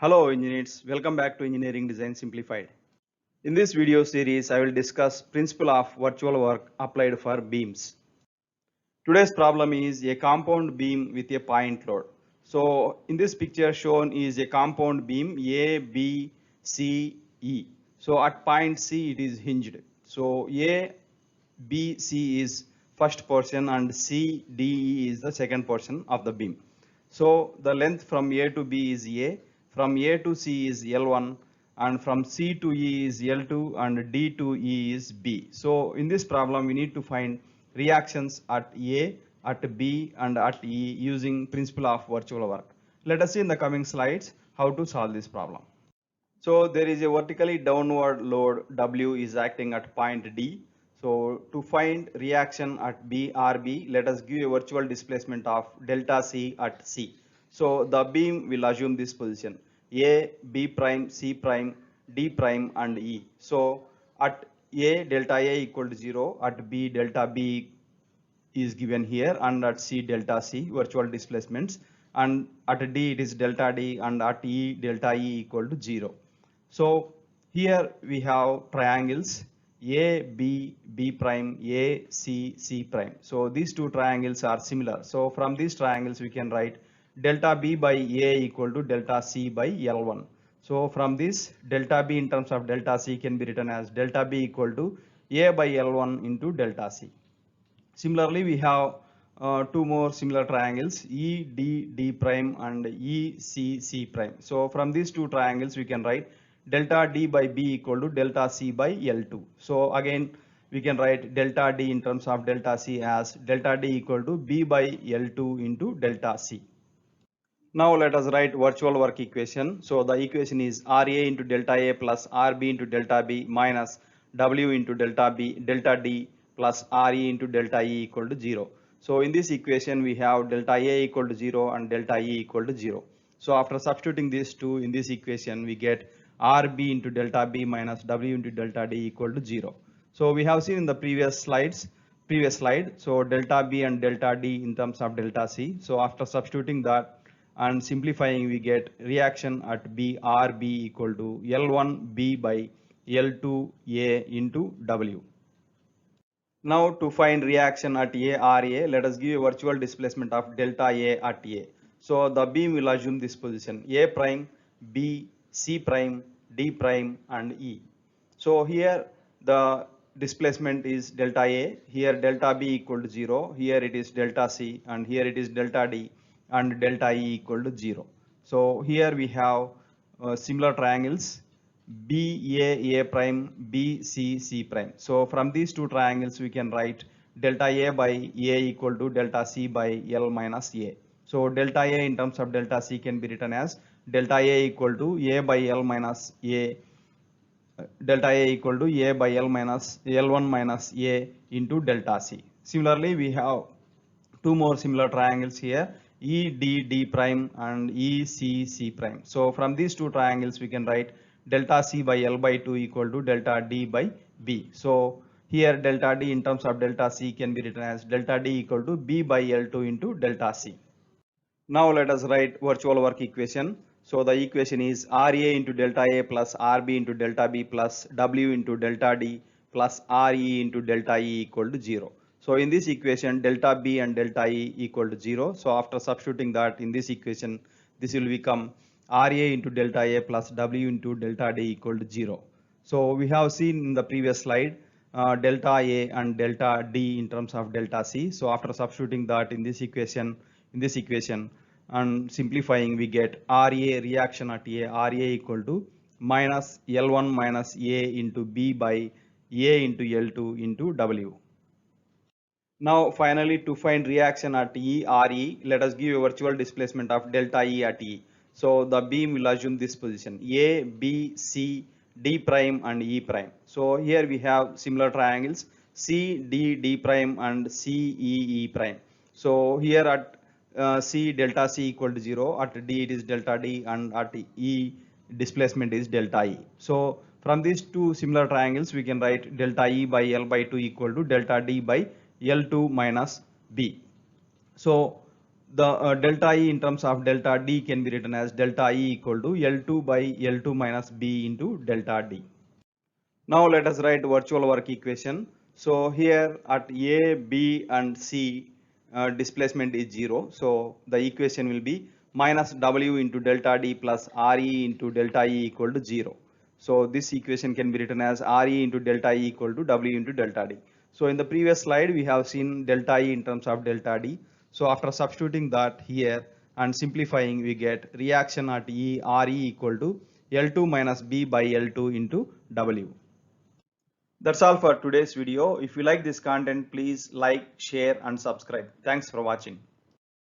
Hello engineers, welcome back to Engineering Design Simplified. In this video series, I will discuss principle of virtual work applied for beams. Today's problem is a compound beam with a point load. So in this picture shown is a compound beam A, B, C, E. So at point C it is hinged. So A, B, C is first portion and C, D, E is the second portion of the beam. So the length from A to B is A, from A to C is L1, and from C to E is L2, and D to E is B. So in this problem we need to find reactions at A, at B, and at E using principle of virtual work. Let us see in the coming slides how to solve this problem. So there is a vertically downward load W is acting at point D. So to find reaction at B or B, let us give a virtual displacement of delta C at C. So the beam will assume this position A, B prime, C prime, D prime and E. So at A, delta A equal to 0, at B, delta B is given here, and at C, delta C, virtual displacements, and at D it is delta D, and at E, delta E equal to 0. So here we have triangles A, B, B prime, A, C, C prime. So these two triangles are similar. So from these triangles we can write delta B by A equal to delta C by L1. So from this, delta B in terms of delta C can be written as delta B equal to A by L1 into delta C. Similarly, we have two more similar triangles E, D, D prime and E, C, C prime. So from these two triangles we can write delta D by B equal to delta C by L2. So again we can write delta D in terms of delta C as delta D equal to B by L2 into delta C. Now let us write virtual work equation. So the equation is RA into delta A plus RB into delta B minus W into delta B delta D plus RE into delta E equal to 0. So in this equation we have delta A equal to 0 and delta E equal to 0. So after substituting these two in this equation we get RB into delta B minus W into delta D equal to 0. So we have seen in the previous slide, so delta B and delta D in terms of delta C. So after substituting that and simplifying we get reaction at B RB equal to L1B by L2A into W. Now to find reaction at A RA, let us give a virtual displacement of delta A at A. So the beam will assume this position A prime, B, C prime, D prime and E. So here the displacement is delta A, here delta B equal to 0, here it is delta C and here it is delta D and delta E equal to 0. So here we have similar triangles B A prime, B C C prime. So from these two triangles we can write delta A by A equal to delta C by L minus A. So delta A in terms of delta C can be written as delta A equal to A by L minus A, delta A equal to A by L minus L1 minus A into delta C. Similarly we have two more similar triangles here E D D prime and E C C prime. So from these two triangles we can write delta C by L by 2 equal to delta D by B. So here delta D in terms of delta C can be written as delta D equal to B by L2 into delta C. Now let us write virtual work equation. So the equation is RA into delta A plus RB into delta B plus W into delta D plus RE into delta E equal to 0. So in this equation delta B and delta E equal to 0. So after substituting that in this equation this will become RA into delta A plus W into delta D equal to 0. So we have seen in the previous slide delta A and delta D in terms of delta C. So after substituting that in this equation and simplifying we get RA reaction at A RA equal to minus L1 minus A into B by A into L2 into W. Now finally to find reaction at E RE, let us give a virtual displacement of delta E at E. So the beam will assume this position A, B, C, D prime and E prime. So here we have similar triangles C, D, D prime and C, E, E prime. So here at C delta C equal to 0, at D it is delta D and at E displacement is delta E. So from these two similar triangles we can write delta E by L by 2 equal to delta D by L2 minus B. So The delta E in terms of delta D can be written as delta E equal to L2 by L2 minus B into delta D. Now let us write virtual work equation. So here at A, B and C displacement is 0. So the equation will be minus W into delta D plus RE into delta E equal to 0. So this equation can be written as RE into delta E equal to W into delta D. So in the previous slide we have seen delta E in terms of delta D. So after substituting that here and simplifying, we get reaction at RE equal to L2 minus B by L2 into W. That's all for today's video. If you like this content, please like, share and subscribe. Thanks for watching.